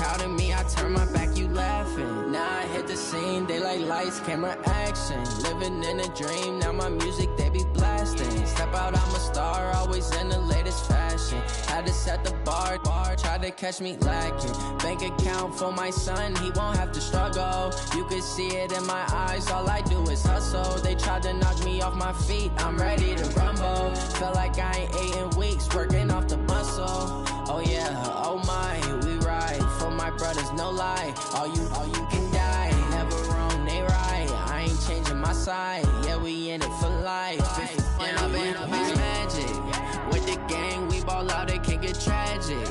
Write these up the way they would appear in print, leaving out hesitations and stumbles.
proud of me, I turn my back, you laughing. Now I hit the scene, they like lights, camera, action. Living in a dream, now my music, they be blasting. Step out, I'm a star, always in the latest fashion. Had to set the bar, try to catch me lacking. Bank account for my son, he won't have to struggle. You can see it in my eyes, all I do is hustle. They tried to knock me off my feet, I'm ready to rumble. Feel like I ain't ate in weeks, working off the muscle. Oh yeah, oh my, we ride for my brothers, no lie. All you can die, never wrong, they right. I ain't changing my side, yeah, we in it for life. And I've been magic with the gang, we ball out, it can get tragic.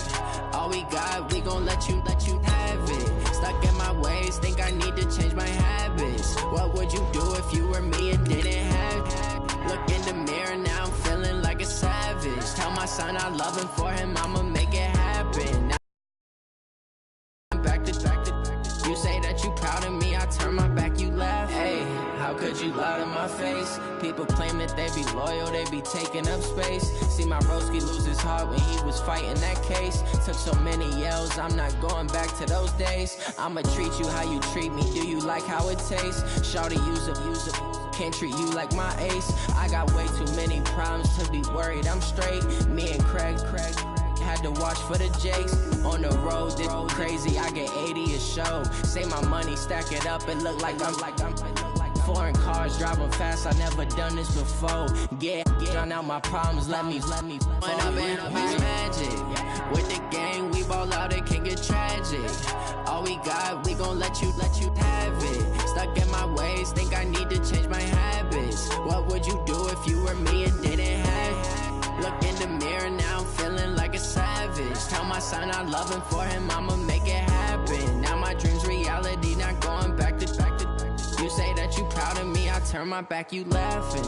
All we got, we gon' let you have it. Stuck in my ways, think I need to change my habits. What would you do if you were me and didn't have it? Look in the mirror, now I'm feeling like a savage. Tell my son I love him, for him I'ma make it happen. Now I'm back to you say that you proud of me, I turn my back, you laugh. Hey, how could you lie to my face? People claim that they be loyal, they be taking up space. See my broski lose his heart when he was fighting that case. Took so many yells, I'm not going back to those days. I'ma treat you how you treat me, do you like how it tastes? Shawty, use it, can't treat you like my ace. I got way too many problems to be worried, I'm straight. Me and Craig had to watch for the Jakes. On the road, this crazy, I get 80 a show. Say my money, stack it up, it look like I'm foreign cars, driving fast, I never done this before. Get drown out my problems, let me When I've been magic with the gang, we ball out, it can get tragic. All we got, we gon' let you have it. Stuck in my ways, think I need to change my habits. What would you do if you were me and didn't have it? Look in the mirror, now I'm feeling like a savage. Tell my son I love him, for him I'ma make it happen. Now my dream's reality, not going back to you say that you proud of me, I turn my back, you laughing.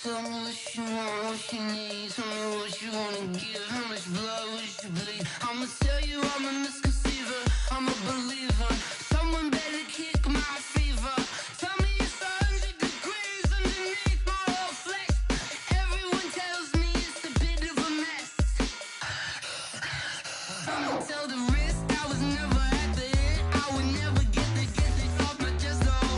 Tell me what you want, what you need. Tell me what you wanna give. How much blood would you bleed? I'ma tell you I'm a misconceiver. I'm a believer. Someone better kick my fever. Tell me it's 100 degrees underneath my whole flesh. Everyone tells me it's a bit of a mess. I'ma tell the risk I was never at the end. I would never get this off my chest though.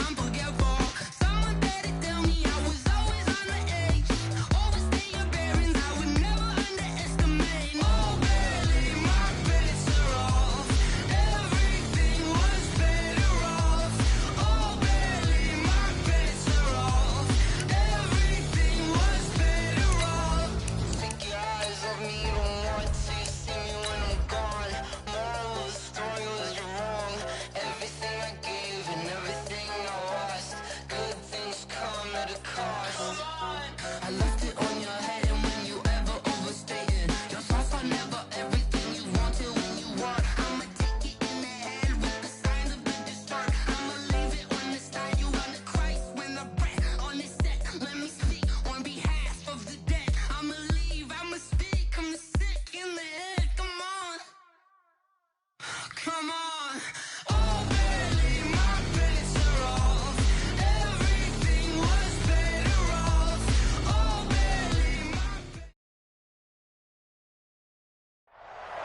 I'm forgetful. Someone better tell me I was always on the edge. Overstay your bearings, I would never underestimate. Oh barely, my bets are off. Everything was better off. Oh barely, my bets are off. Everything was better off. Take your eyes off me, you don't want to see me when I'm gone. Moral of the story was you're wrong. Everything I gave and everything I lost. Good things come at a cost. I left it on your head, and when you ever overstay it, your thoughts are never everything you wanted when you want. I'ma take it in the head with the signs of the distort. I'ma leave it on the side. You run the Christ when the breath on this set. Let me speak on behalf of the dead. I'ma leave, I'ma speak. I'm sick in the head. Come on, come on. Oh, barely, my bets are off. Everything was better off. Oh, barely, my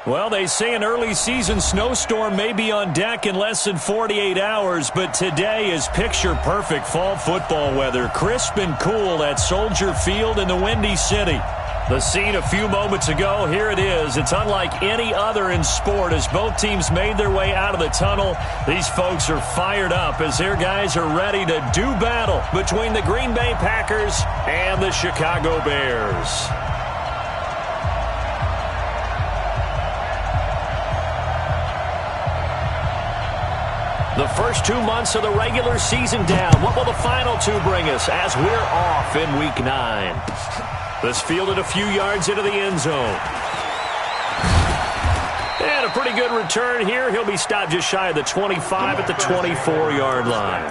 Well, they say an early season snowstorm may be on deck in less than 48 hours, but today is picture-perfect fall football weather. Crisp and cool at Soldier Field in the Windy City. The scene a few moments ago, here it is. It's unlike any other in sport as both teams made their way out of the tunnel. These folks are fired up as their guys are ready to do battle between the Green Bay Packers and the Chicago Bears. The first 2 months of the regular season down. What will the final two bring us as we're off in Week 9? This fielded a few yards into the end zone. And a pretty good return here. He'll be stopped just shy of the 25 at the 24-yard line.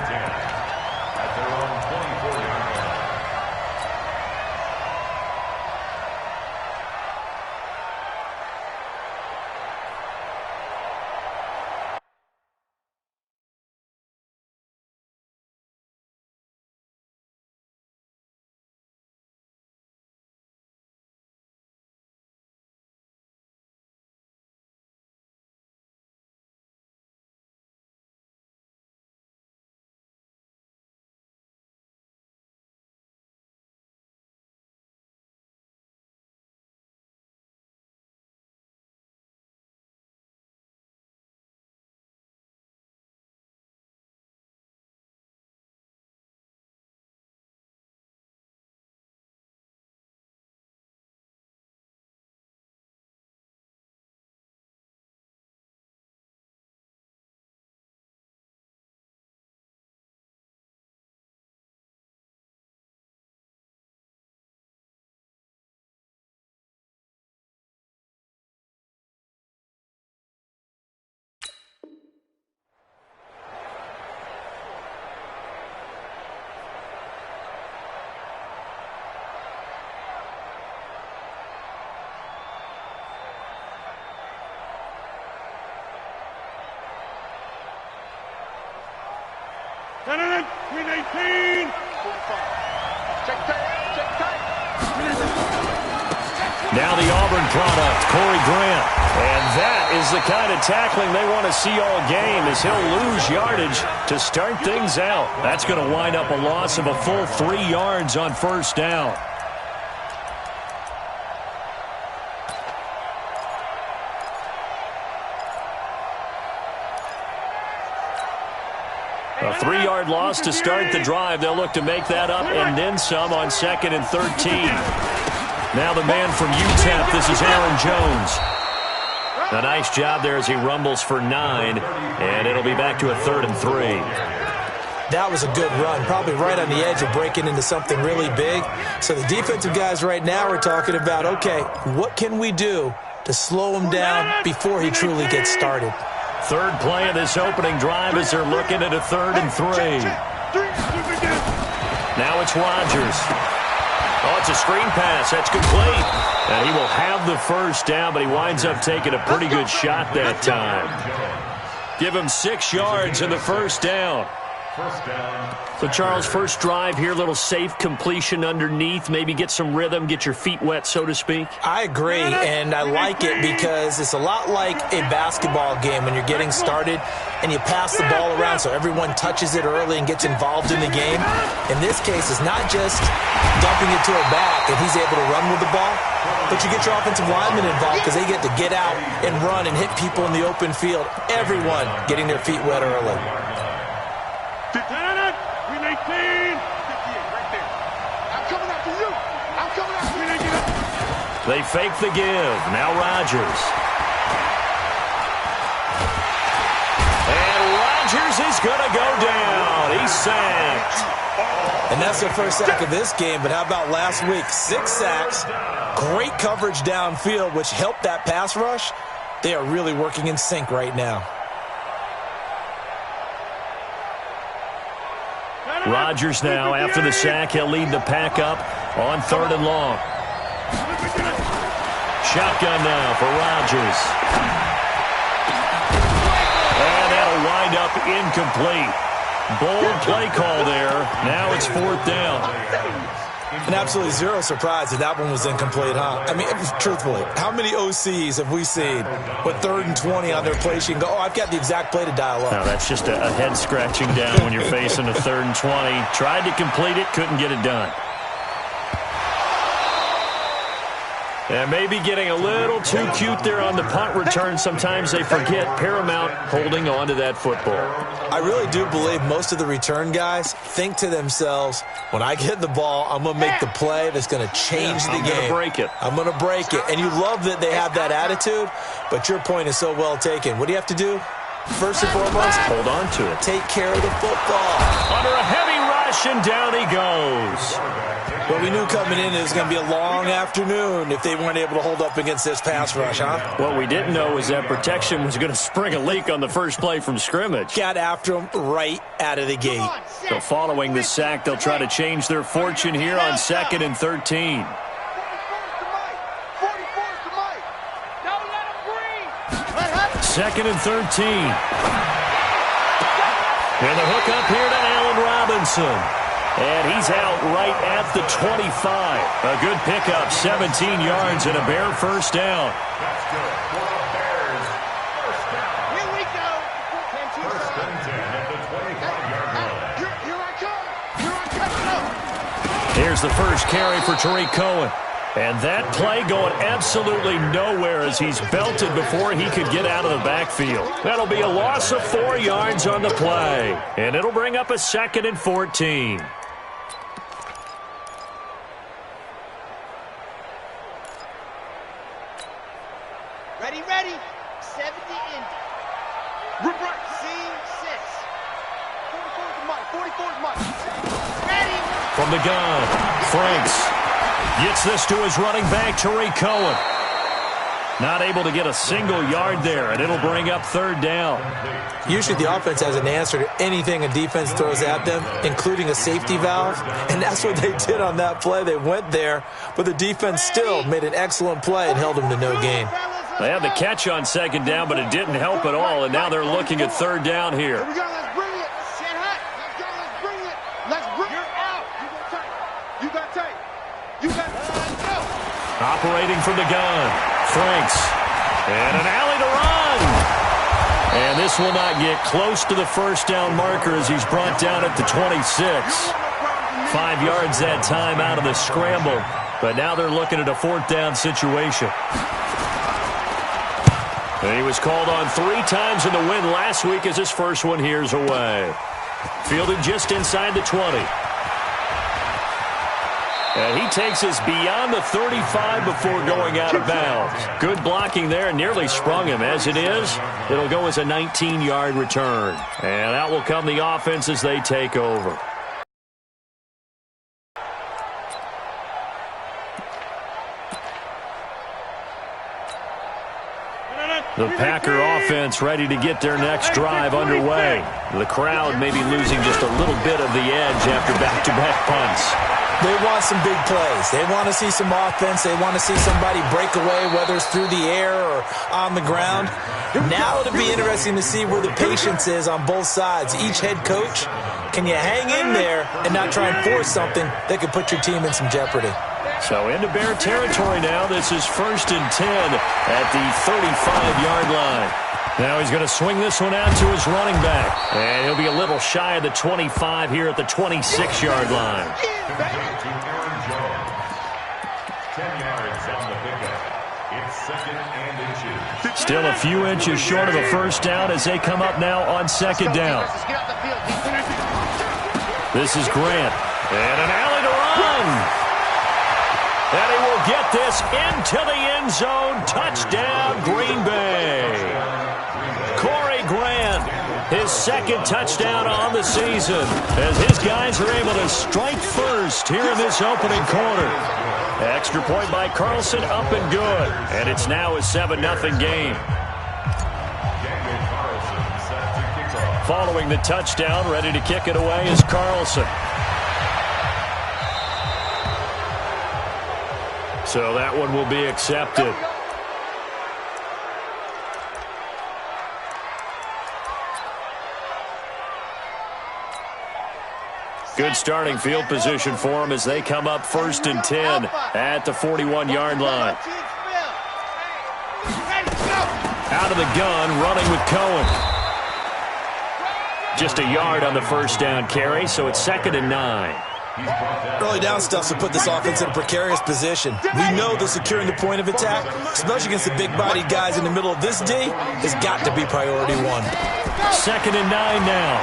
Now the Auburn product, Corey Grant. And that is the kind of tackling they want to see all game, as he'll lose yardage to start things out. That's going to wind up a loss of a full 3 yards on first down. A 3-yard loss to start the drive. They'll look to make that up and then some on 2nd and 13. Now the man from UTEP, this is Aaron Jones. A nice job there as he rumbles for 9, and it'll be back to a 3rd and 3. That was a good run, probably right on the edge of breaking into something really big. So the defensive guys right now are talking about, okay, what can we do to slow him down before he truly gets started? Third play of this opening drive as they're looking at a 3rd and 3. Now it's Rodgers. Oh, it's a screen pass. That's complete. And he will have the first down, but he winds up taking a pretty good shot that time. Give him 6 yards in the first down. So, Charles, first drive here, little safe completion underneath, maybe get some rhythm, get your feet wet, so to speak. I agree, and I like it because it's a lot like a basketball game when you're getting started and you pass the ball around so everyone touches it early and gets involved in the game. In this case, it's not just dumping it to a back and he's able to run with the ball, but you get your offensive linemen involved because they get to get out and run and hit people in the open field. Everyone getting their feet wet early. They fake the give. Now Rodgers. And Rodgers is going to go down. He's sacked. And that's their first sack of this game, but how about last week? 6 sacks, great coverage downfield, which helped that pass rush. They are really working in sync right now. Rodgers now, after the sack, he'll lead the pack up on 3rd and long. Shotgun now for Rodgers. And that'll wind up incomplete. Bold play call there. Now it's 4th down. And absolutely zero surprise that one was incomplete, huh? I mean, truthfully, how many OCs have we seen with 3rd and 20 on their play sheet and go, oh, I've got the exact play to dial up? No, that's just a head scratching down when you're facing a 3rd and 20. Tried to complete it, couldn't get it done. And maybe getting a little too cute there on the punt return. Sometimes they forget paramount holding on to that football. I really do believe most of the return guys think to themselves, when I get the ball, I'm going to make the play that's going to change the game. I'm going to break it. I'm going to break it. And you love that they have that attitude, but your point is so well taken. What do you have to do? First and foremost, hold on to it. Take care of the football. Under a heavy rush, and down he goes. Well, we knew coming in it was going to be a long afternoon if they weren't able to hold up against this pass rush, huh? What we didn't know was that protection was going to spring a leak on the first play from scrimmage. Got after him right out of the gate. So following the sack, they'll try to change their fortune here on 2nd and 13. Second and 13. And the hook up here to Allen Robinson. And he's out right at the 25. A good pickup, 17 yards and a Bear first down. Here we go. First and 10 at the 25-yard line. Here's the first carry for Tariq Cohen. And that play going absolutely nowhere as he's belted before he could get out of the backfield. That'll be a loss of 4 yards on the play. And it'll bring up a 2nd and 14. Ready. 70 in. Seam 6. 44's Mike. Ready. From the gun, Franks gets this to his running back, Tariq Cohen. Not able to get a single yard there, and it'll bring up 3rd down. Usually the offense has an answer to anything a defense throws at them, including a safety valve, and that's what they did on that play. They went there, but the defense still made an excellent play and held them to no gain. They had the catch on 2nd down, but it didn't help at all, and now they're looking at 3rd down here. Here we go. Let's bring it. Set hot. Let's go. operating from the gun. Franks. And an alley to run. And this will not get close to the first down marker as he's brought down at the 26. 5 yards that time out of the scramble. But now they're looking at a 4th down situation. And he was called on 3 times in the win last week as his first one here's away. Fielded just inside the 20. And he takes us beyond the 35 before going out of bounds. Good blocking there, nearly sprung him. As it is, it'll go as a 19-yard return. And out will come the offense as they take over. The Packer offense ready to get their next drive underway. The crowd may be losing just a little bit of the edge after back-to-back punts. They want some big plays. They want to see some offense. They want to see somebody break away, whether it's through the air or on the ground. Now it'll be interesting to see where the patience is on both sides. Each head coach, can you hang in there and not try and force something that could put your team in some jeopardy? So into Bear territory now. This is 1st and 10 at the 35-yard line. Now he's going to swing this one out to his running back. And he'll be a little shy of the 25 here at the 26-yard line. 10 yards on the pickup. It's 2nd and 2. Still a few inches short of a first down as they come up now on 2nd down. This is Grant. And an alley to run. And he will get this into the end zone. Touchdown, Green Bay. Corey Grant, his 2nd touchdown on the season as his guys are able to strike first here in this opening quarter. Extra point by Carlson, up and good. And it's now a 7-0 game. Following the touchdown, ready to kick it away is Carlson. So that one will be accepted. Good starting field position for them as they come up 1st and 10 at the 41-yard line. Out of the gun, running with Cohen. Just a yard on the first down carry, so it's 2nd and 9. Early down stuff to put this offense in a precarious position. We know that securing the point of attack, especially against the big-bodied guys in the middle of this D, has got to be priority 1. 2nd and 9 now.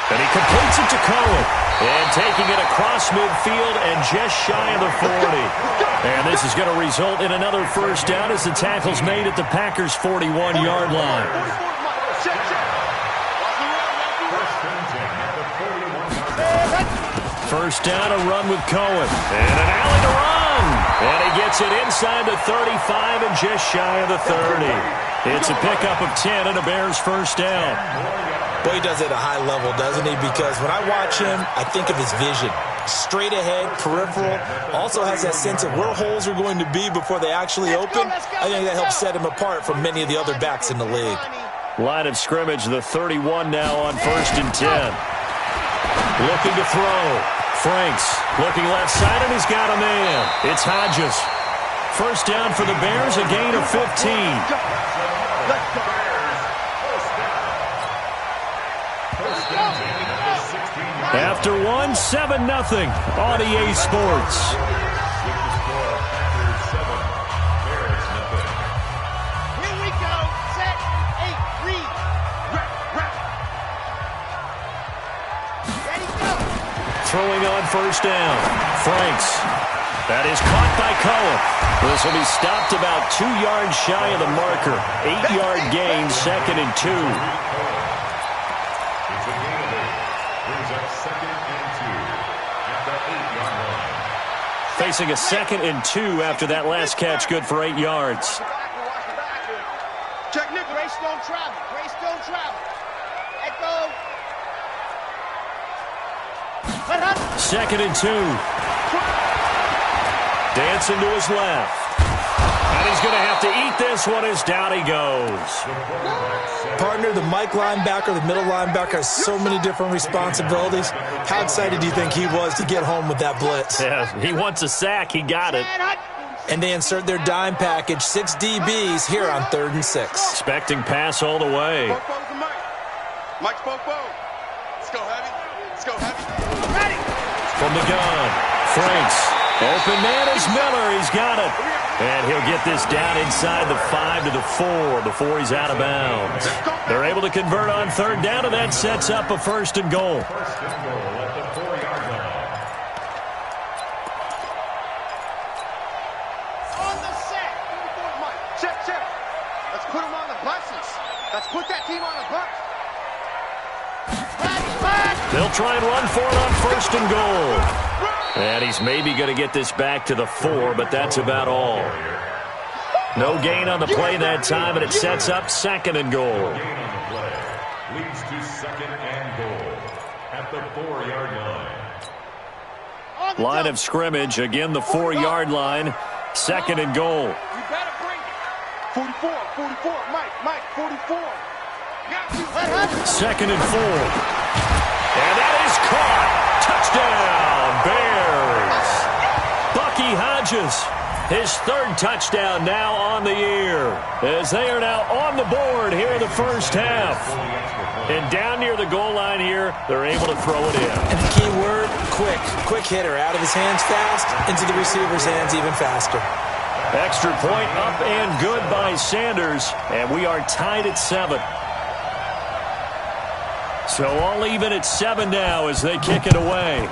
And he completes it to Cohen. And taking it across midfield and just shy of the 40. And this is going to result in another first down as the tackle's made at the Packers' 41-yard line. First down, a run with Cohen. And an alley to run. And he gets it inside the 35 and just shy of the 30. It's a pickup of 10 and a Bears first down. Boy, he does it at a high level, doesn't he? Because when I watch him, I think of his vision. Straight ahead, peripheral. Also has that sense of where holes are going to be before they actually open. I think that helps set him apart from many of the other backs in the league. Line of scrimmage, the 31 now on 1st and 10. Looking to throw. Franks looking left side, and he's got a man. It's Hodges. First down for the Bears, a gain of 15. After 7-0 on EA Sports. Here we go. Set, 8, read. Ready, go. Throwing on first down. Franks. That is caught by Cohen. This will be stopped about 2 yards shy of the marker. 8-yard gain, 2nd and 2. Facing a 2nd and 2 after that last catch, good for 8 yards. Check, Nick. Grace don't travel. Grace don't travel. Echo. 2nd and 2. Dancing to his left. And he's going to have to eat this one as down he goes. Partner, the Mike linebacker, the middle linebacker has so many different responsibilities. How excited do you think he was to get home with that blitz? Yeah, he wants a sack. He got it. And they insert their dime package, 6 DBs here on 3rd and 6. Expecting pass all the way. Mike Popo. Let's go heavy. Let's go heavy. Ready. From the gun, Franks. Open man is Miller. He's got it. And he'll get this down inside the 5 to the 4 before he's out of bounds. They're able to convert on 3rd down, and that sets up a 1st and goal. First and goal at the 4-yard line. On the set. Mike. Check, check. Let's put him on the buses. Let's put that team on the bus. They'll try and run for it on 1st and goal. And he's maybe going to get this back to the 4, but that's about all. No gain on the play that time, and it sets up 2nd and goal. Gain on the play leads to 2nd and goal at the 4-yard line. Line of scrimmage, again the 4-yard line, 2nd and goal. You better bring it. 44, 44. Mike, 44. Got you. Let him. 2nd and 4. And that is caught. Touchdown, Bears. Bucky Hodges, his 3rd touchdown now on the year, as they are now on the board here in the first half. And down near the goal line here, they're able to throw it in. And the key word, quick. Quick hitter, out of his hands fast, into the receiver's hands even faster. Extra point up and good by Sanders, and we are tied at 7. So all even at 7 now as they kick it away.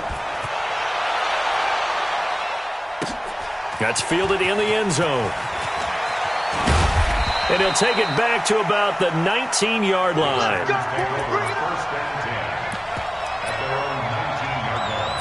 That's fielded in the end zone. And he'll take it back to about the 19-yard line. First and 10 at their own 19-yard line.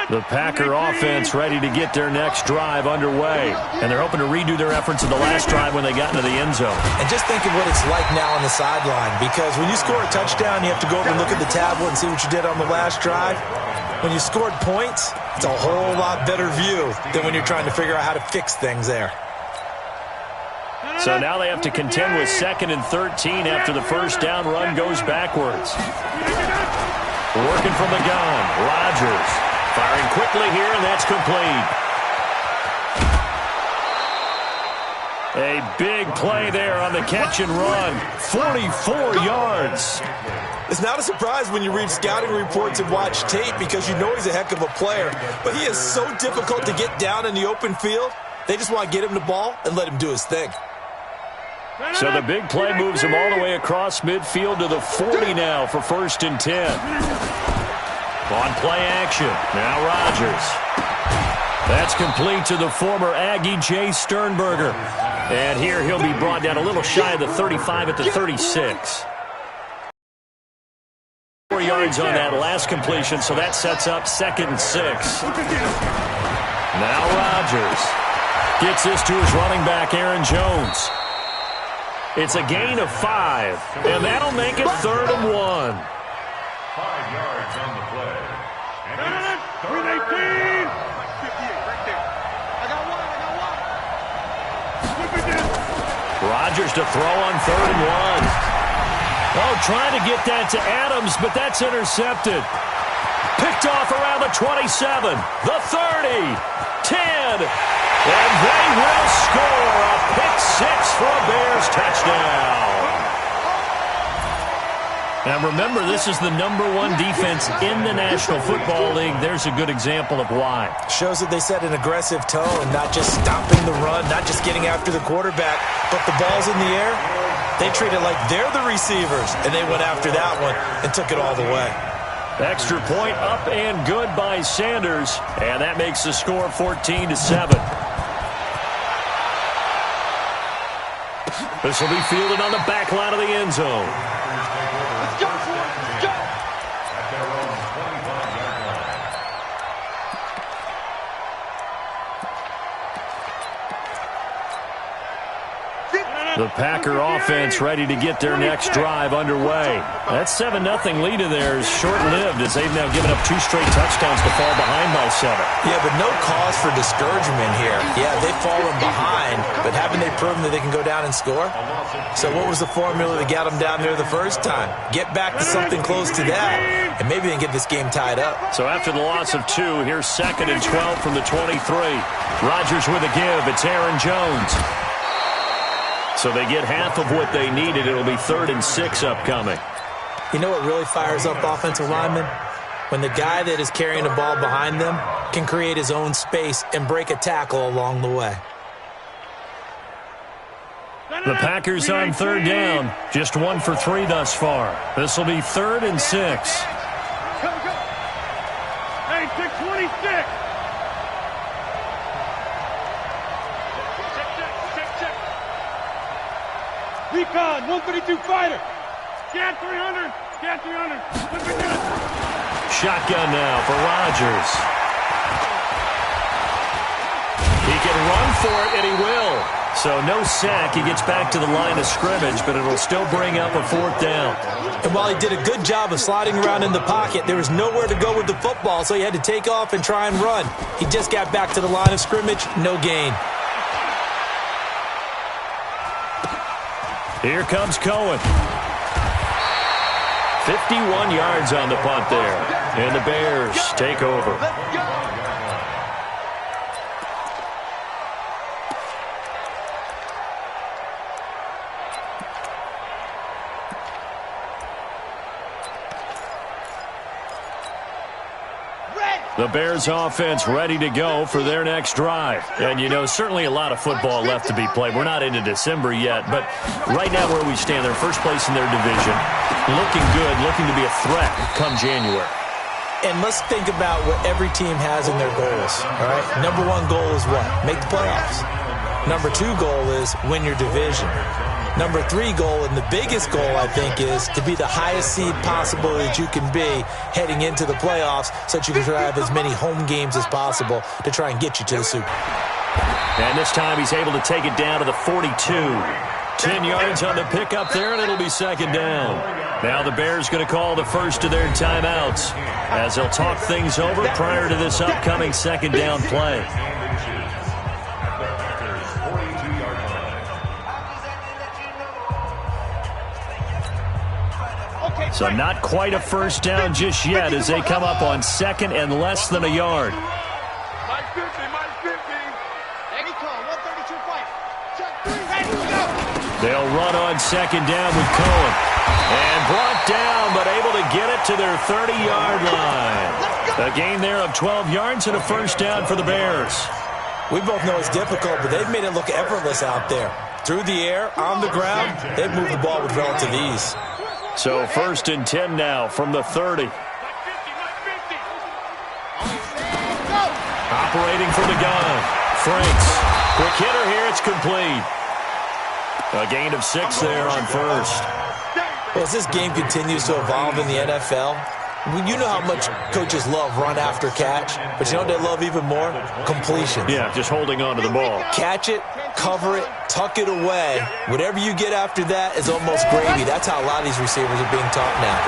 The Packer offense ready to get their next drive underway. And they're hoping to redo their efforts of the last drive when they got into the end zone. And just think of what it's like now on the sideline, because when you score a touchdown, you have to go over and look at the tablet and see what you did on the last drive. When you scored points, it's a whole lot better view than when you're trying to figure out how to fix things there. So now they have to contend with 2nd and 13 after the first down run goes backwards. Working from the gun, Rodgers. Firing quickly here, and that's complete. A big play there on the catch and run. 44 yards. It's not a surprise when you read scouting reports and watch tape, because you know he's a heck of a player. But he is so difficult to get down in the open field. They just want to get him the ball and let him do his thing. So the big play moves him all the way across midfield to the 40 now for 1st and 10. On play action, now Rodgers. That's complete to the former Aggie Jay Sternberger. And here he'll be brought down a little shy of the 35 at the 36. 4 yards on that last completion, so that sets up 2nd and 6. Now Rodgers gets this to his running back, Aaron Jones. It's a gain of 5, and that'll make it 3rd and 1. 5 yards on the play. And it's 318. Like 58 right there. I got one. Rodgers to throw on 3rd and 1. Oh, trying to get that to Adams, but that's intercepted. Picked off around the 27, the 30, 10, and they will score a pick-6 for a Bears touchdown. Now remember, this is the #1 defense in the National Football League. There's a good example of why. Shows that they set an aggressive tone, not just stopping the run, not just getting after the quarterback, but the ball's in the air. They treat it like they're the receivers, and they went after that one and took it all the way. Extra point up and good by Sanders, and that makes the score 14-7. This will be fielded on the back line of the end zone. Let's go, Ford. Let's go. at their own 25-yard line. The Packer offense ready to get their next drive underway. That 7-0 lead of theirs short-lived as they've now given up 2 straight touchdowns to fall behind by 7. Yeah, but no cause for discouragement here. Yeah, they've fallen behind, but haven't they proven that they can go down and score? So what was the formula that got them down there the first time? Get back to something close to that, and maybe they can get this game tied up. So after the loss of 2, here's 2nd and 12 from the 23. Rodgers with a give. It's Aaron Jones. So they get half of what they needed. It'll be 3rd and 6 upcoming. You know what really fires up offensive linemen? When the guy that is carrying the ball behind them can create his own space and break a tackle along the way. The Packers on 3rd down. Just 1 for 3 thus far. This will be 3rd and 6. Go. Hey, 626. Recon, 132 fighter. Scan 300. Scan 300. Shotgun now for Rodgers. He can run for it, and he will. So no sack. He gets back to the line of scrimmage, but it'll still bring up a 4th down. And while he did a good job of sliding around in the pocket, there was nowhere to go with the football, so he had to take off and try and run. He just got back to the line of scrimmage, no gain. Here comes Cohen. 51 yards on the punt there. And the Bears take over. The Bears offense ready to go for their next drive. And, you know, certainly a lot of football left to be played. We're not into December yet, but right now where we stand, they're first place in their division. Looking good, looking to be a threat come January. And let's think about what every team has in their goals, all right? Number 1 goal is what? Make the playoffs. Number 2 goal is win your division. Number 3 goal, and the biggest goal, I think, is to be the highest seed possible that you can be heading into the playoffs so that you can have as many home games as possible to try and get you to the Super Bowl. And this time he's able to take it down to the 42. 10 yards on the pickup there, and it'll be 2nd down. Now the Bears going to call the first of their timeouts as they'll talk things over prior to this upcoming 2nd down play. So not quite a first down just yet as they come up on 2nd and less than a yard. Mike 50. Recon, 132 fighter. Check 3. Ready to go. They'll run on 2nd down with Cohen. And brought down, but able to get it to their 30-yard line. A gain there of 12 yards and a first down for the Bears. We both know it's difficult, but they've made it look effortless out there. Through the air, on the ground, they've moved the ball with relative ease. So 1st and 10 now from the 30. Operating from the gun. Franks. Quick hitter here. It's complete. A gain of 6 there on 1st. Well, as this game continues to evolve in the NFL, you know how much coaches love run after catch, but you know what they love even more? Completion. Yeah, just holding on to the ball. Catch it, cover it, tuck it away. Whatever you get after that is almost gravy. That's how a lot of these receivers are being taught now.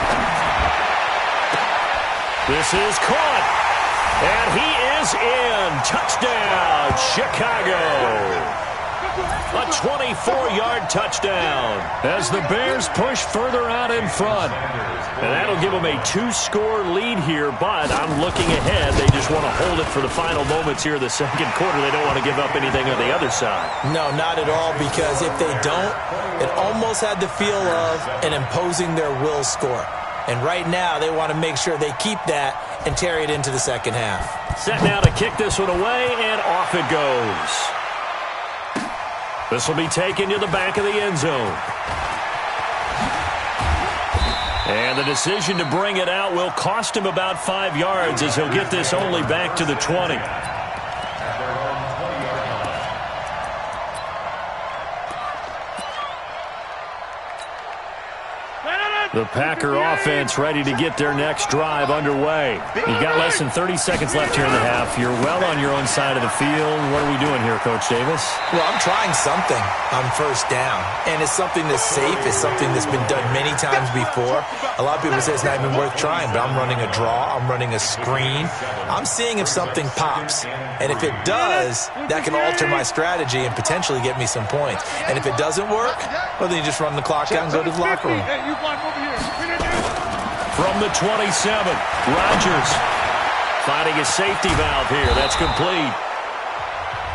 This is caught. And he is in. Touchdown, Chicago. A 24-yard touchdown as the Bears push further out in front. And that'll give them a 2-score lead here, but I'm looking ahead. They just want to hold it for the final moments here in the 2nd quarter. They don't want to give up anything on the other side. No, not at all, because if they don't, it almost had the feel of an imposing their will score. And right now, they want to make sure they keep that and carry it into the 2nd half. Set now to kick this one away, and off it goes. This will be taken to the back of the end zone. And the decision to bring it out will cost him about 5 yards as he'll get this only back to the 20. The Packer offense ready to get their next drive underway. You've got less than 30 seconds left here in the half. You're well on your own side of the field. What are we doing here, Coach Davis? Well, I'm trying something on first down, and it's something that's safe. It's something that's been done many times before. A lot of people say it's not even worth trying, but I'm running a draw. I'm running a screen. I'm seeing if something pops, and if it does, that can alter my strategy and potentially get me some points. And if it doesn't work, well, then you just run the clock out and go to the locker room. From the 27, Rodgers finding a safety valve here. That's complete.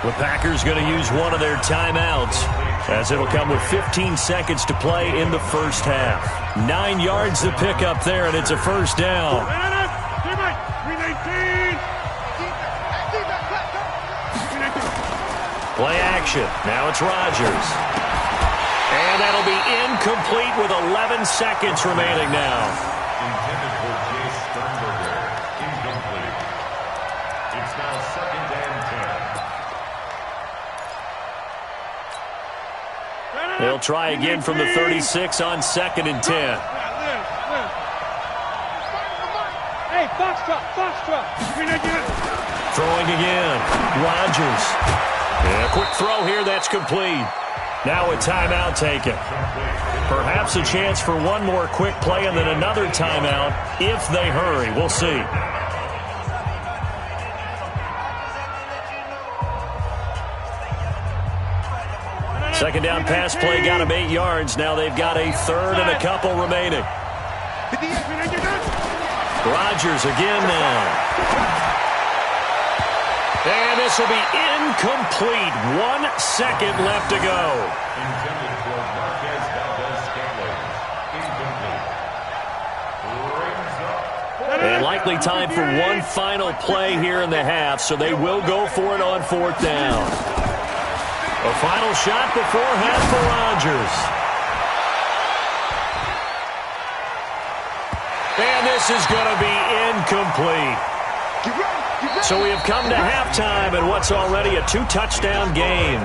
The Packers going to use one of their timeouts as it'll come with 15 seconds to play in the first half. 9 yards to pick up there, and it's a first down. Play action. Now it's Rodgers. And that'll be incomplete with 11 seconds remaining now. Intended for Jace Sternberger. Incomplete. It's now 2nd and 10. They'll try again from the 36 on 2nd and 10. Hey, Foxtrot. Throwing again. Rodgers. And a quick throw here. That's complete. Now a timeout taken. Perhaps a chance for one more quick play and then another timeout if they hurry. We'll see. Second down pass play got him 8 yards. Now they've got a third and a couple remaining. Rodgers again now. And this will be incomplete. 1 second left to go. Intended for Marquez Valdez-Scantling. Incomplete. Rings up. And likely time for one final play here in the half, so they will go for it on 4th down. A final shot before half for Rodgers. And this is going to be incomplete. So we have come to halftime in what's already a 2-touchdown game.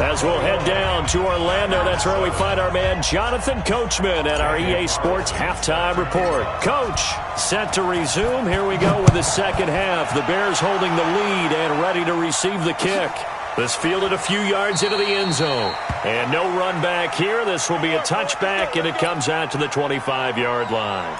As we'll head down to Orlando, that's where we find our man Jonathan Coachman at our EA Sports Halftime Report. Coach, set to resume. Here we go with the second half. The Bears holding the lead and ready to receive the kick. This fielded a few yards into the end zone. And no run back here. This will be a touchback, and it comes out to the 25-yard line.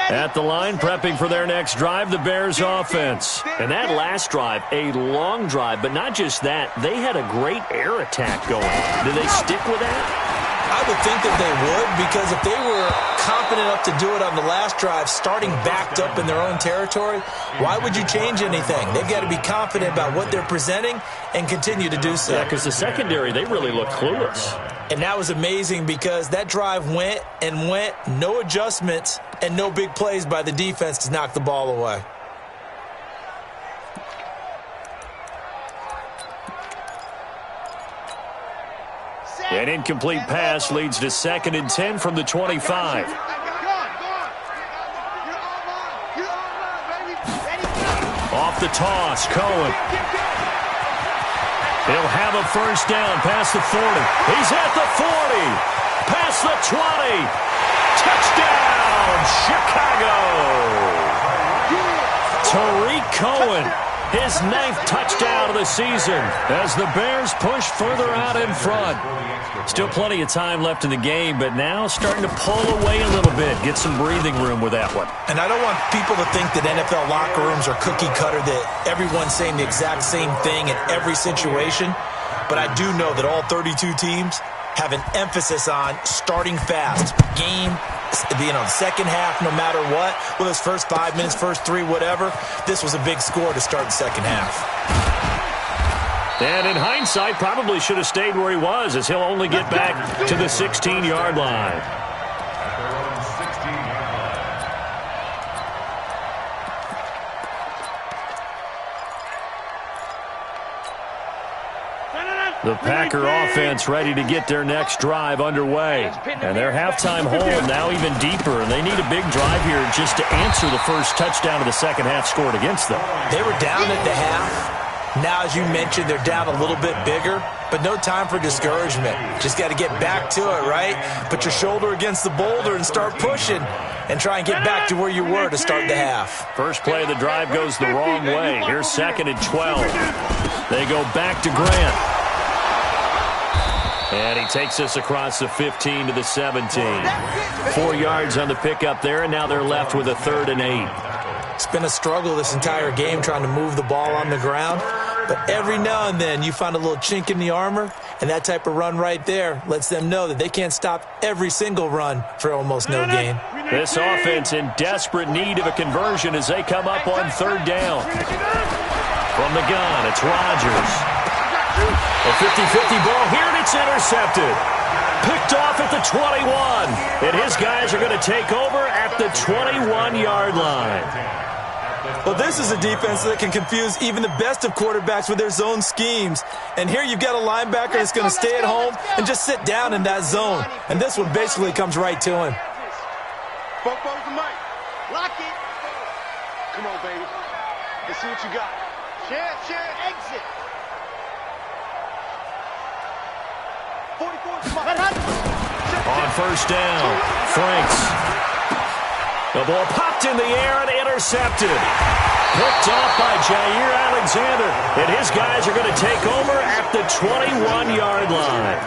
At the line, prepping for their next drive, the Bears offense. And that last drive, a long drive, but not just that. They had a great air attack going. Do they stick with that? I would think that they would, because if they were confident enough to do it on the last drive, starting backed up in their own territory, why would you change anything? They've got to be confident about what they're presenting and continue to do so. Yeah, because the secondary, they really look clueless. And that was amazing because that drive went and went, no adjustments and no big plays by the defense to knock the ball away. An incomplete pass leads to 2nd and 10 from the 25. Off the toss, Cohen. He'll have a first down past the 40. He's at the 40. Past the 20. Touchdown, Chicago. Tariq Cohen, his 9th touchdown of the season as the Bears push further out in front. Still plenty of time left in the game, but now starting to pull away a little bit. Get some breathing room with that one. And I don't want people to think that NFL locker rooms are cookie cutter, that everyone's saying the exact same thing in every situation. But I do know that all 32 teams have an emphasis on starting fast. Game, the second half, no matter what. Well, those first 5 minutes, first 3, whatever. This was a big score to start the second half. And in hindsight, probably should have stayed where he was, as he'll only get back to the 16-yard line. The Packer offense ready to get their next drive underway. And their halftime hole now even deeper, and they need a big drive here just to answer the first touchdown of the second half scored against them. They were down at the half. Now, as you mentioned, they're down a little bit bigger, but no time for discouragement. Just got to get back to it, right? Put your shoulder against the boulder and start pushing and try and get back to where you were to start the half. First play of the drive goes the wrong way. Here's 2nd and 12. They go back to Grant. And he takes us across the 15 to the 17. 4 yards on the pickup there, and now they're left with a 3rd and 8. It's been a struggle this entire game trying to move the ball on the ground. But every now and then you find a little chink in the armor, and that type of run right there lets them know that they can't stop every single run for almost no gain. This offense in desperate need of a conversion as they come up on 3rd down. From the gun, it's Rodgers. A 50-50 ball here, and it's intercepted. Picked off at the 21. And his guys are going to take over at the 21-yard line. Well, this is a defense that can confuse even the best of quarterbacks with their zone schemes. And here you've got a linebacker that's going to stay at home and just sit down in that zone. And this one basically comes right to him. Bobo's the mic. Lock it. Come on, baby. Let's see what you got. Share, exit. 44. On 1st down, Franks. The ball popped in the air and intercepted. Picked off by Jair Alexander. And his guys are going to take over at the 21-yard line.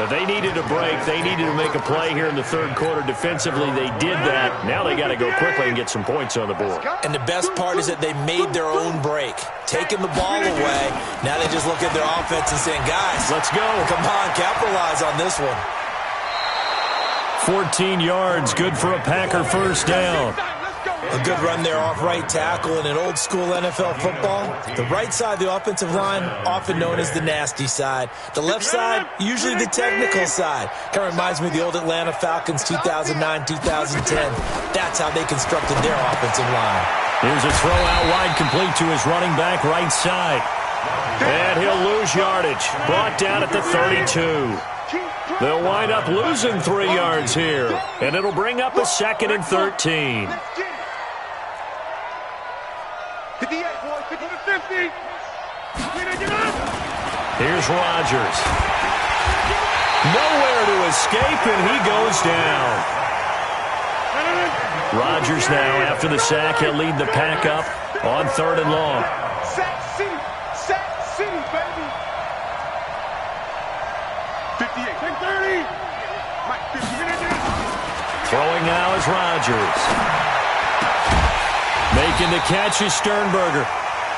They needed a break. They needed to make a play here in the 3rd quarter. Defensively, they did that. Now they got to go quickly and get some points on the board. And the best part is that they made their own break. Taking the ball away. Now they just look at their offense and saying, guys, let's go. Come on, capitalize on this one. 14 yards, good for a Packer 1st down. A good run there off right tackle in an old-school NFL football. The right side of the offensive line, often known as the nasty side. The left side, usually the technical side. Kind of reminds me of the old Atlanta Falcons 2009, 2010. That's how they constructed their offensive line. Here's a throw out wide, complete to his running back right side. And he'll lose yardage. Brought down at the 32. They'll wind up losing 3 yards here. And it'll bring up a 2nd and 13. 58, boys. 50 to 50. Here's Rodgers. Nowhere to escape, and he goes down. Rodgers now, after the sack, he'll lead the pack up on 3rd and long. Sack City, baby. 58. 30. Mike, 50. Throwing now is Rodgers. Making the catch is Sternberger.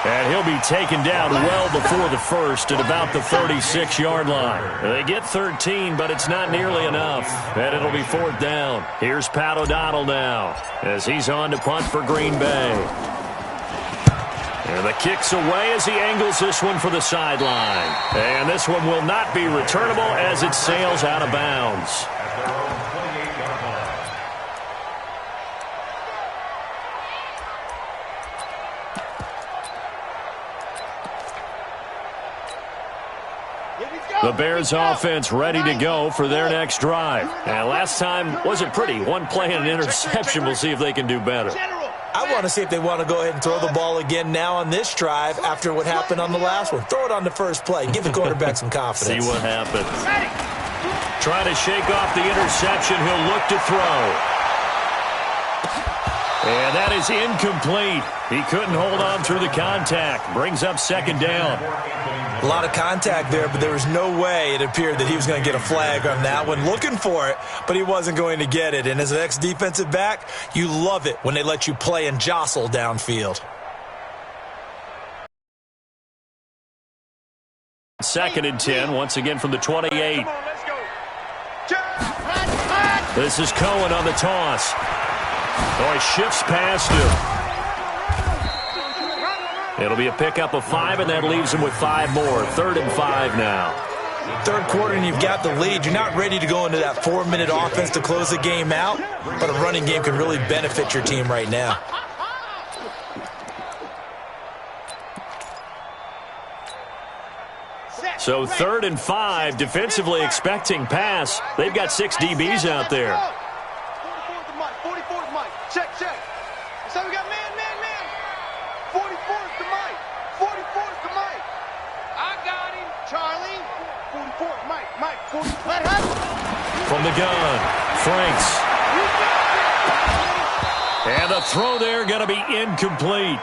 And he'll be taken down well before the 1st at about the 36-yard line. They get 13, but it's not nearly enough. And it'll be 4th down. Here's Pat O'Donnell now as he's on to punt for Green Bay. And the kick's away as he angles this one for the sideline. And this one will not be returnable as it sails out of bounds. The Bears offense ready to go for their next drive. And last time wasn't pretty. One play and an interception. We'll see if they can do better. I want to see if they want to go ahead and throw the ball again now on this drive after what happened on the last one. Throw it on the first play. Give the quarterback some confidence. See what happens. Trying to shake off the interception. He'll look to throw. And that is incomplete. He couldn't hold on through the contact. Brings up 2nd down. A lot of contact there, but there was no way it appeared that he was going to get a flag on that one. Looking for it, but he wasn't going to get it. And as an ex-defensive back, you love it when they let you play and jostle downfield. 2nd and 10, once again from the 28. This is Cohen on the toss. Oh, he shifts past him. It'll be a pickup of 5, and that leaves him with 5 more. 3rd and 5 now. 3rd quarter, and you've got the lead. You're not ready to go into that 4-minute offense to close the game out, but a running game can really benefit your team right now. So 3rd and 5, defensively expecting pass. They've got 6 DBs out there. 44 to Mike. 44 to Mike. Check. So we got man. 44 to Mike. 44 to Mike. I got him. Charlie. 44. Mike. 40. Let him. From the gun, Franks. And the throw there going to be incomplete.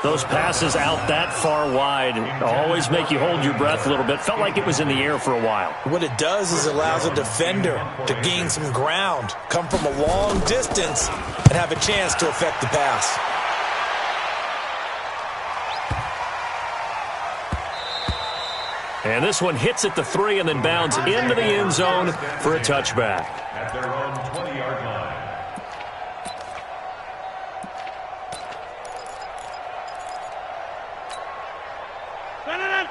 Those passes out that far wide always make you hold your breath a little bit. Felt like it was in the air for a while. What it does is it allows a defender to gain some ground, come from a long distance, and have a chance to affect the pass. And this one hits at the 3 and then bounds into the end zone for a touchback. At their own 20-yard line.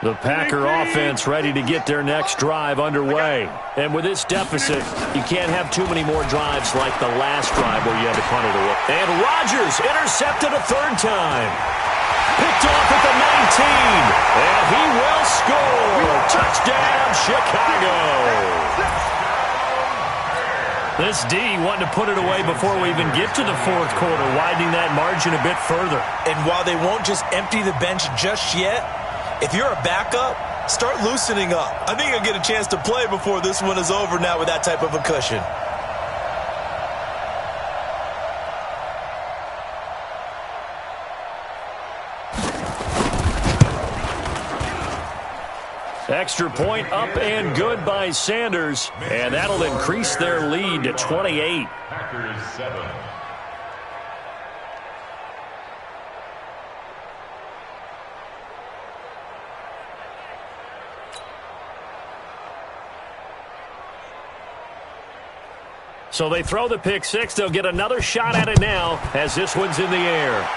The Packer offense ready to get their next drive underway. And with this deficit, you can't have too many more drives like the last drive where you had to punt it away. And Rodgers intercepted a 3rd time. Picked off at the 19. And he will score. Touchdown, Chicago. This D wanting to put it away before we even get to the 4th quarter, widening that margin a bit further. And while they won't just empty the bench just yet, if you're a backup, start loosening up. I think you'll get a chance to play before this one is over now with that type of a cushion. Extra point up and good by Sanders, and that'll increase their lead to 28. Packers 7. So they throw the pick 6. They'll get another shot at it now as this one's in the air.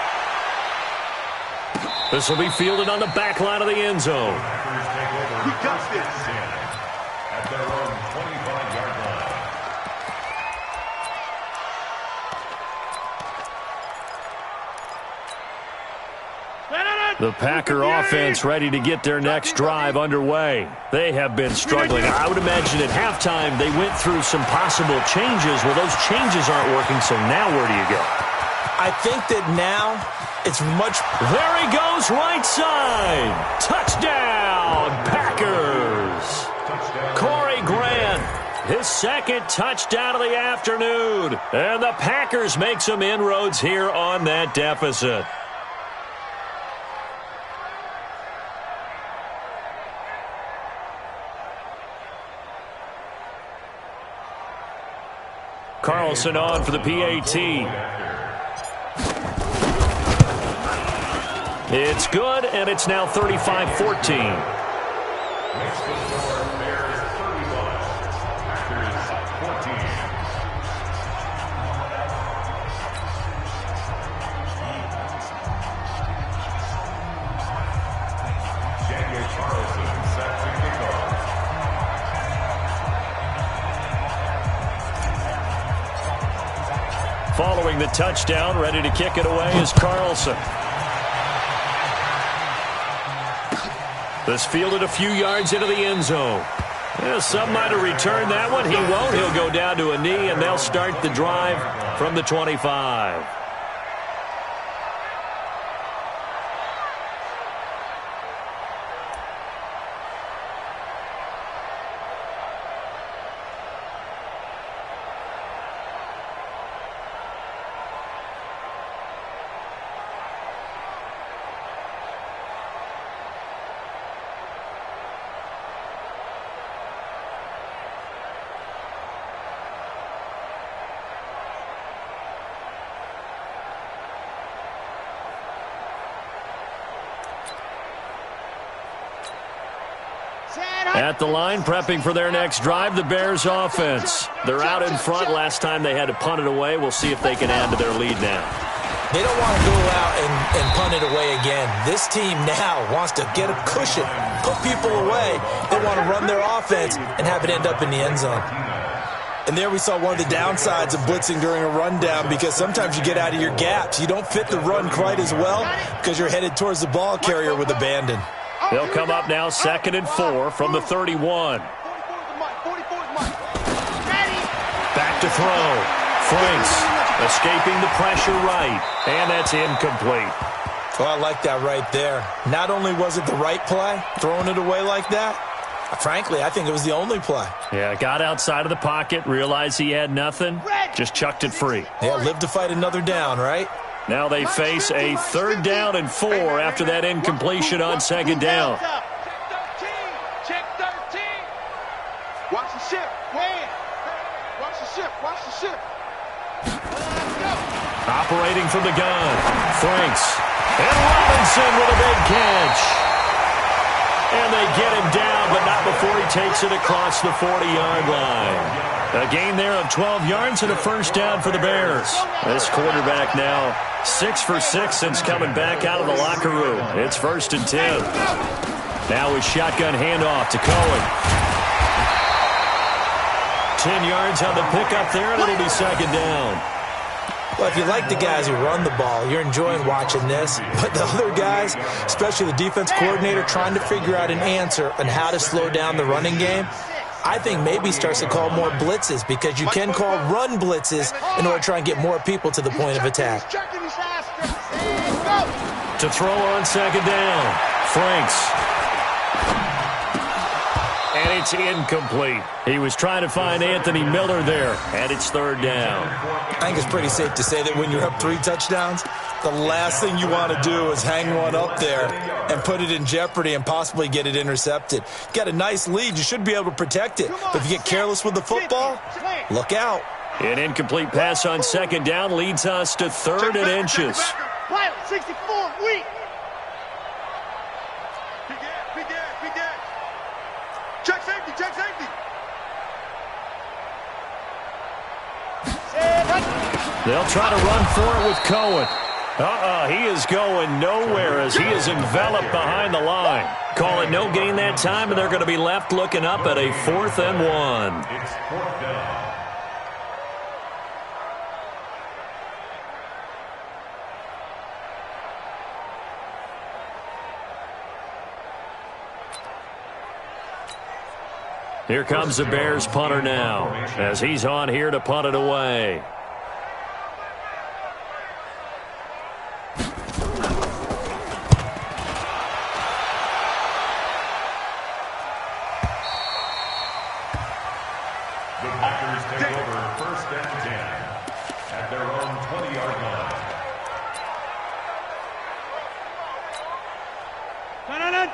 This will be fielded on the back line of the end zone. Packers take over first and 10 at their own 25-yard line. The Packer offense ready to get their next drive underway. They have been struggling. I would imagine at halftime they went through some possible changes. Well, those changes aren't working, so now where do you go? I think that now it's much... There he goes, right side. Touchdown, Packers. Corey Grant, his 2nd touchdown of the afternoon. And the Packers make some inroads here on that deficit. Carlson on for the PAT. It's good, and it's now 35-14. Next to score, Bears 31. Packers 14. Daniel Carlson set to kickoff. Following the touchdown, ready to kick it away is Carlson. This fielded a few yards into the end zone. Some might have returned that one. He won't. He'll go down to a knee, and they'll start the drive from the 25. At the line, prepping for their next drive, the Bears offense. They're out in front. Last time they had to punt it away. We'll see if they can add to their lead now. They don't want to go out and punt it away again. This team now wants to get a cushion, put people away. They want to run their offense and have it end up in the end zone. And there we saw one of the downsides of blitzing during a rundown, because sometimes you get out of your gaps. You don't fit the run quite as well because you're headed towards the ball carrier with abandon. They'll come up now 2nd and 4 from the 31. Back to throw. Franks escaping the pressure right, and that's incomplete. Well, I like that right there. Not only was it the right play, throwing it away like that, frankly, I think it was the only play. Yeah, got outside of the pocket, realized he had nothing, just chucked it free. Yeah, live to fight another down, right? Now they face a 3rd down and 4 after that incompletion on 2nd down. Check 13. Watch the ship. Watch the ship. Watch the ship. Operating from the gun, Franks. And Robinson with a big catch. And they get him down, but not before he takes it across the 40-yard line. A gain there of 12 yards and a 1st down for the Bears. This quarterback now 6 for 6 since coming back out of the locker room. It's 1st and 10. Now a shotgun handoff to Cohen. 10 yards on the pickup there, and it'll be 2nd down. Well, if you like the guys who run the ball, you're enjoying watching this. But the other guys, especially the defense coordinator, trying to figure out an answer on how to slow down the running game, I think maybe starts to call more blitzes, because you can call run blitzes in order to try and get more people to the point of attack. To throw on 2nd down, Franks. And it's incomplete. He was trying to find Anthony Miller there, and it's 3rd down. I think it's pretty safe to say that when you're up 3 touchdowns, the last thing you want to do is hang one up there and put it in jeopardy and possibly get it intercepted. You got a nice lead. You should be able to protect it. But if you get careless with the football, look out. An incomplete pass on 2nd down leads us to 3rd and inches. Pilot 64, weak. Check safety, check safety. They'll try to run for it with Cohen. He is going nowhere as he is enveloped behind the line. Call it no gain that time, and they're going to be left looking up at a 4th and 1. It's 4th down. Here comes the Bears punter now as he's on here to punt it away. The Packers take over 1st and 10 at their own 20-yard line.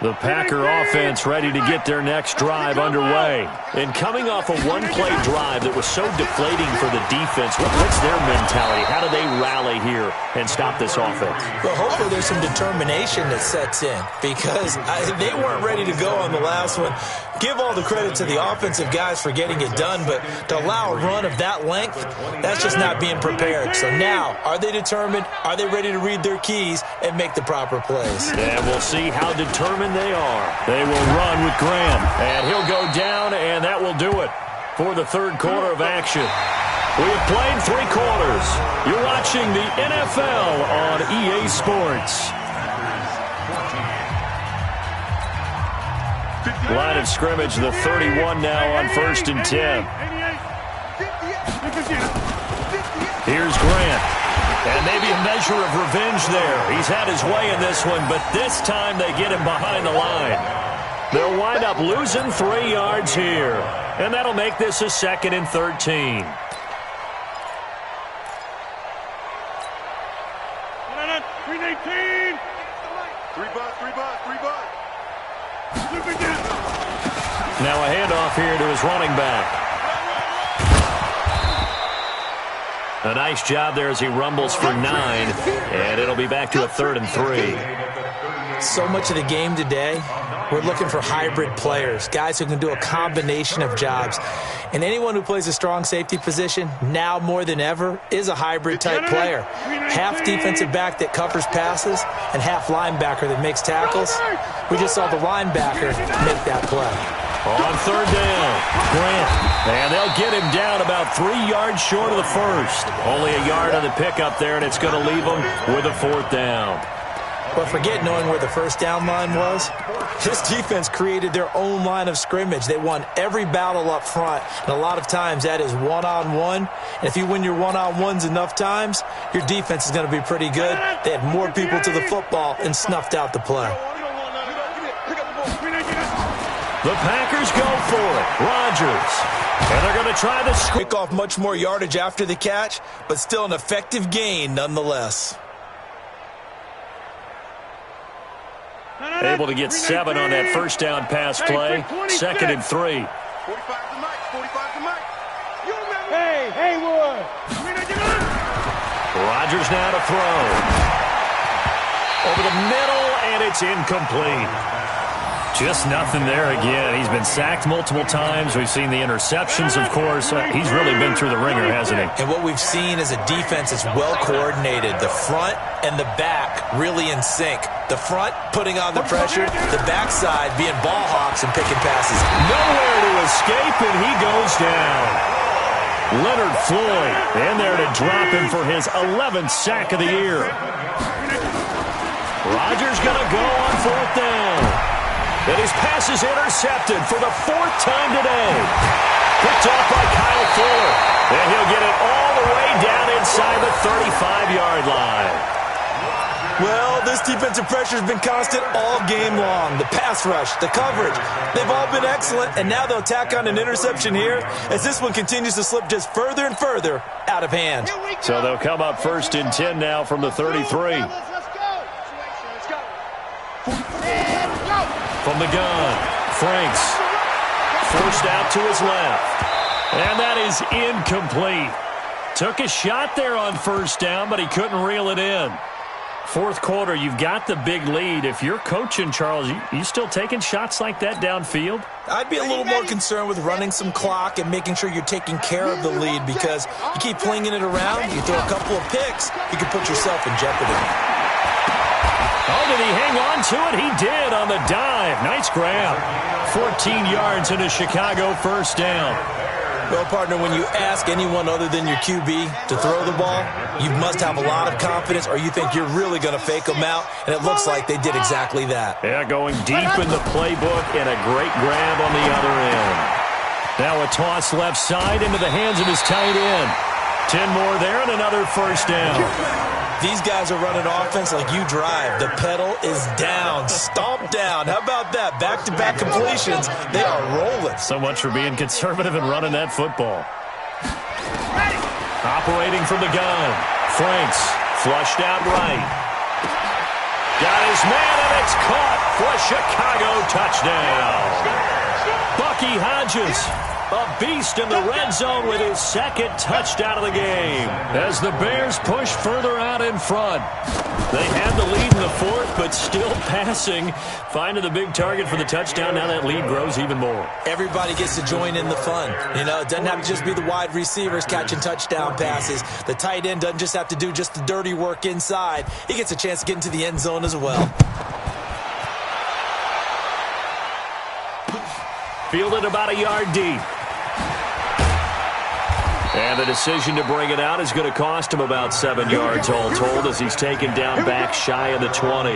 The Packer offense ready to get their next drive underway. And coming off a one-play drive that was so deflating for the defense, what's their mentality? How do they rally here and stop this offense? Well, hopefully there's some determination that sets in, because they weren't ready to go on the last one. Give all the credit to the offensive guys for getting it done, but to allow a run of that length, that's just not being prepared. So now, are they determined? Are they ready to read their keys and make the proper plays? And we'll see how determined they are. They will run with Graham, and he'll go down, and that will do it for the 3rd quarter of action. We have played 3 quarters. You're watching the NFL on EA Sports. Line of scrimmage, the 31 now on 1st and 10. Here's Grant. And maybe a measure of revenge there. He's had his way in this one, but this time they get him behind the line. They'll wind up losing 3 yards here. And that'll make this a 2nd and 13. Now a handoff here to his running back. A nice job there as he rumbles for 9, and it'll be back to a 3rd and 3. So much of the game today, we're looking for hybrid players, guys who can do a combination of jobs. And anyone who plays a strong safety position, now more than ever, is a hybrid-type player. Half defensive back that covers passes and half linebacker that makes tackles. We just saw the linebacker make that play. On 3rd down, Grant. And they'll get him down about 3 yards short of the 1st. Only a yard on the pickup there, and it's going to leave him with a 4th down. But forget knowing where the first down line was. This defense created their own line of scrimmage. They won every battle up front, and a lot of times that is one-on-one. And if you win your one-on-ones enough times, your defense is going to be pretty good. They had more people to the football and snuffed out the play. The Packers go for it. Rodgers. And they're going to try to Pick off much more yardage after the catch, but still an effective gain nonetheless. Able to get 7 on that first down pass play. 2nd and 3. 45 to Mike. 45 to Mike. Hey, Haywood. Rodgers now to throw. Over the middle, and it's incomplete. Just nothing there again. He's been sacked multiple times. We've seen the interceptions, of course. He's really been through the ringer, hasn't he? And what we've seen is a defense that's well coordinated. The front and the back really in sync. The front putting on the pressure, the backside being ball hawks and picking passes. Nowhere to escape, and he goes down. Leonard Floyd in there to drop him for his 11th sack of the year. Rodgers going to go on 4th down. And his pass is intercepted for the 4th time today. Picked off by Kyle Fuller. And he'll get it all the way down inside the 35-yard line. Well, this defensive pressure has been constant all game long. The pass rush, the coverage, they've all been excellent, and now they'll tack on an interception here as this one continues to slip just further and further out of hand. So they'll come up 1st and 10 now from the 33. From the gun, Franks forced out to his left. And that is incomplete. Took a shot there on 1st down, but he couldn't reel it in. 4th quarter, you've got the big lead. If you're coaching, Charles, you still taking shots like that downfield? I'd be a little more concerned with running some clock and making sure you're taking care of the lead, because you keep flinging it around, you throw a couple of picks, you can put yourself in jeopardy. Oh, did he hang on to it? He did on the dive. Nice grab. 14 yards into Chicago 1st down. Well, partner, when you ask anyone other than your QB to throw the ball, you must have a lot of confidence, or you think you're really going to fake them out, and it looks like they did exactly that. Yeah, going deep in the playbook and a great grab on the other end. Now a toss left side into the hands of his tight end. 10 more there and another 1st down. These guys are running offense like you drive. The pedal is down, stomped down. How about that? Back-to-back completions. They are rolling. So much for being conservative and running that football. Operating from the gun. Franks flushed out right. Got his man, and it's caught for a Chicago touchdown. Bucky Hodges, a beast in the red zone with his 2nd touchdown of the game. As the Bears push further out in front. They had the lead in the 4th, but still passing. Finding the big target for the touchdown. Now that lead grows even more. Everybody gets to join in the fun. You know, it doesn't have to just be the wide receivers catching touchdown passes. The tight end doesn't just have to do just the dirty work inside. He gets a chance to get into the end zone as well. Fielded about a yard deep. And the decision to bring it out is going to cost him about 7 yards all told, as he's taken down back shy of the 20.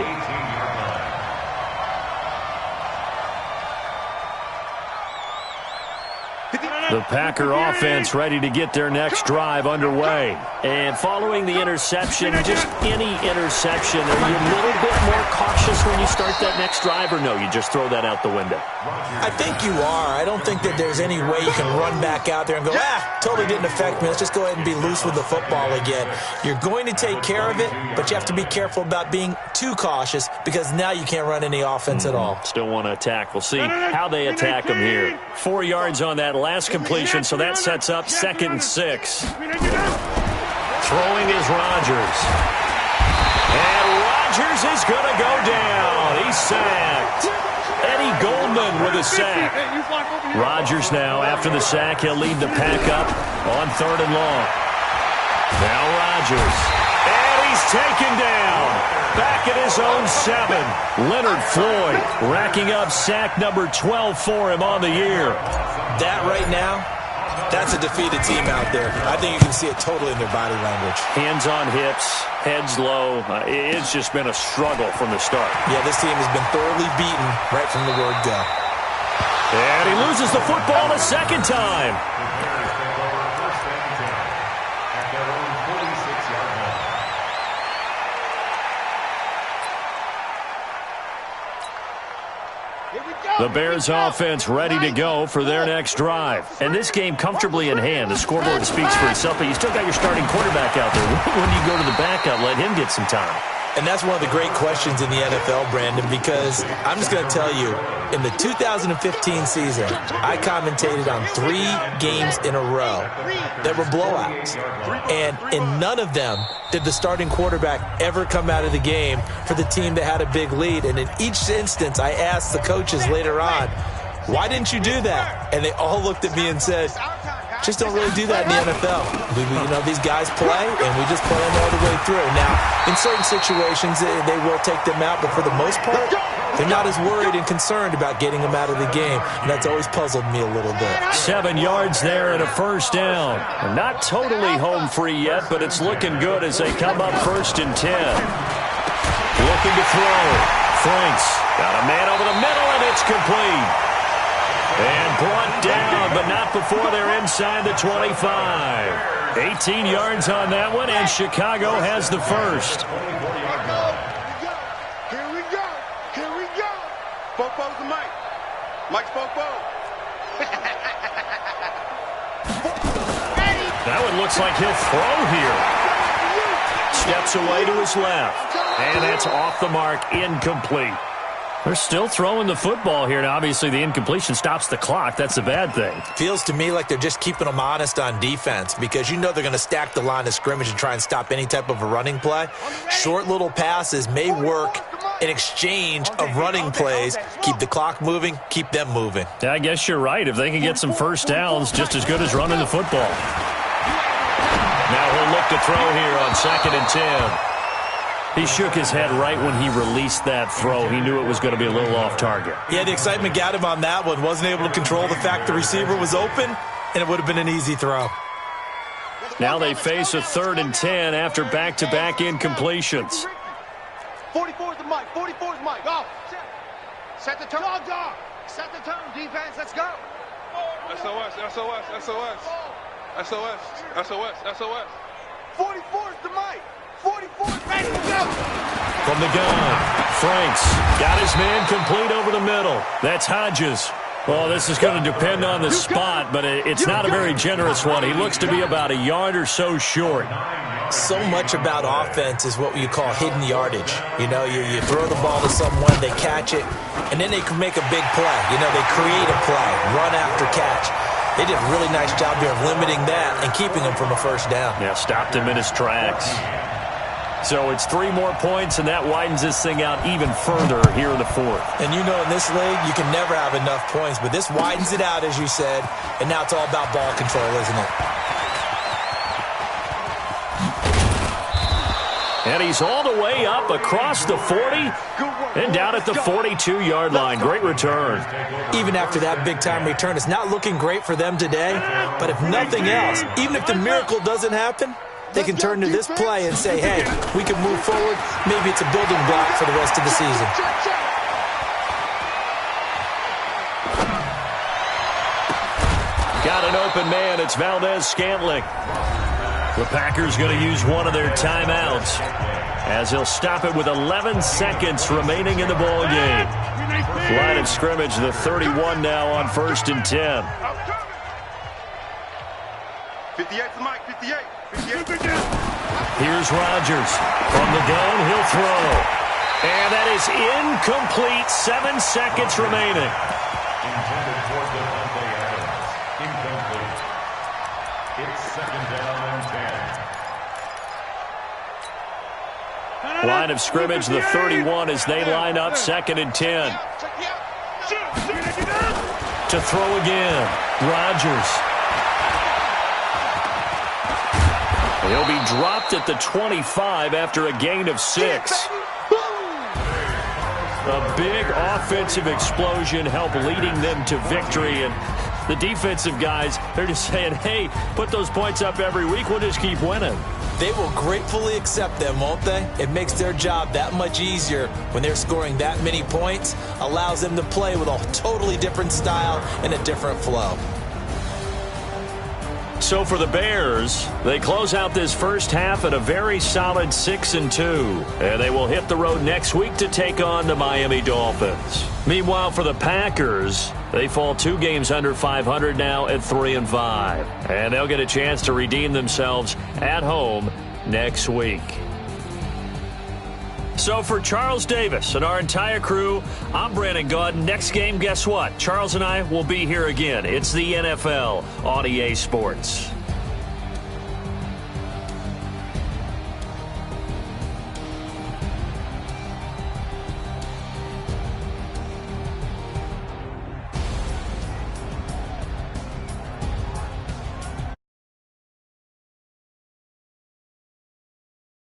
The Packer offense ready to get their next drive underway. And following the interception, just any interception, are you a little bit more cautious when you start that next drive, or no, you just throw that out the window? I think you are. I don't think that there's any way you can run back out there and go, totally didn't affect me. Let's just go ahead and be loose with the football again. You're going to take care of it, but you have to be careful about being too cautious, because now you can't run any offense at all. Still want to attack. We'll see how they attack them here. 4 yards on that last completion, so that sets up 2nd and 6. Throwing is Rodgers. And Rodgers is going to go down. He's sacked. Eddie Goldman with a sack. Rodgers now, after the sack, he'll lead the pack up on 3rd and long. Now Rodgers. And he's taken down. Back at his own 7. Leonard Floyd racking up sack number 12 for him on the year. That right now That's a defeated team out there. I think you can see it totally in their body language. Hands on hips, heads low. It's just been a struggle from the start. Yeah, this team has been thoroughly beaten right from the word go. And he loses the football a second time. The Bears offense ready to go for their next drive. And this game comfortably in hand. The scoreboard speaks for itself, but you still got your starting quarterback out there. When do you go to the backup, let him get some time? And that's one of the great questions in the NFL, Brandon, because I'm just going to tell you, in the 2015 season, I commentated on 3 games in a row that were blowouts. And in none of them did the starting quarterback ever come out of the game for the team that had a big lead. And in each instance, I asked the coaches later on, why didn't you do that? And they all looked at me and said, just don't really do that in the NFL. These guys play, and we just play them all the way through. Now, in certain situations, they will take them out, but for the most part, they're not as worried and concerned about getting them out of the game, and that's always puzzled me a little bit. 7 yards there and a first down. Not totally home free yet, but it's looking good as they come up 1st and 10. Looking to throw. Franks got a man over the middle, and it's complete. And brought down, but not before they're inside the 25. 18 yards on that one, and Chicago has the first. Here we go. Here we go. Bobo's the Mike. Mike's Bobo. That one looks like he'll throw here. Steps away to his left. And that's off the mark, incomplete. They're still throwing the football here, and obviously the incompletion stops the clock. That's a bad thing. Feels to me like they're just keeping them honest on defense because they're going to stack the line of scrimmage and try and stop any type of a running play. Short little passes may work in exchange of running plays. Keep the clock moving, keep them moving. I guess you're right. If they can get some first downs, just as good as running the football. Now he'll look to throw here on 2nd and 10. He shook his head right when he released that throw. He knew it was going to be a little off target. Yeah, the excitement got him on that one. Wasn't able to control the fact the receiver was open, and it would have been an easy throw. Now they face a 3rd and 10 after back-to-back incompletions. 44 is the mic. 44 is the mic. Go. Set the tone. Dog. Set the tone. Defense, let's go. SOS, SOS, SOS. SOS, SOS, SOS. 44 is the mic. 44 is ready to go. From the gun, Franks got his man complete over the middle. That's Hodges. Well, this is going to depend on the spot, but it's not a very generous one. He looks to be about a yard or so short. So much about offense is what you call hidden yardage. You throw the ball to someone, they catch it, and then they can make a big play. They create a play, run after catch. They did a really nice job here of limiting that and keeping him from a first down. Yeah, stopped him in his tracks. So it's 3 more points, and that widens this thing out even further here in the 4th. And in this league, you can never have enough points, but this widens it out, as you said, and now it's all about ball control, isn't it? And he's all the way up across the 40 and down at the 42-yard line. Great return. Even after that big-time return, it's not looking great for them today, but if nothing else, even if the miracle doesn't happen, they can turn to this play and say, hey, we can move forward. Maybe it's a building block for the rest of the season. Got an open man. It's Valdez-Scantling. The Packers going to use one of their timeouts as he'll stop it with 11 seconds remaining in the ball game. Line of scrimmage, the 31 now on 1st and 10. 58 to Mike, 58. Here's Rodgers. From the gun, he'll throw. And that is incomplete. 7 seconds remaining. Intended for Devontae Adams. Incomplete. It's 2nd down and 10. Line of scrimmage, the 31 as they line up 2nd and 10. To throw again. Rodgers. He'll be dropped at the 25 after a gain of 6. A big offensive explosion helped leading them to victory, and The defensive guys, they're just saying, hey, put those points up every week. We'll just keep winning. They will gratefully accept them, won't they? It makes their job that much easier when they're scoring that many points. Allows them to play with a totally different style and a different flow. So for the Bears, they close out this first half at a very solid 6-2. And they will hit the road next week to take on the Miami Dolphins. Meanwhile, for the Packers, they fall 2 games under 500 now at 3-5. And they'll get a chance to redeem themselves at home next week. So for Charles Davis and our entire crew, I'm Brandon Gaudin. Next game, guess what? Charles and I will be here again. It's the NFL on EA Sports.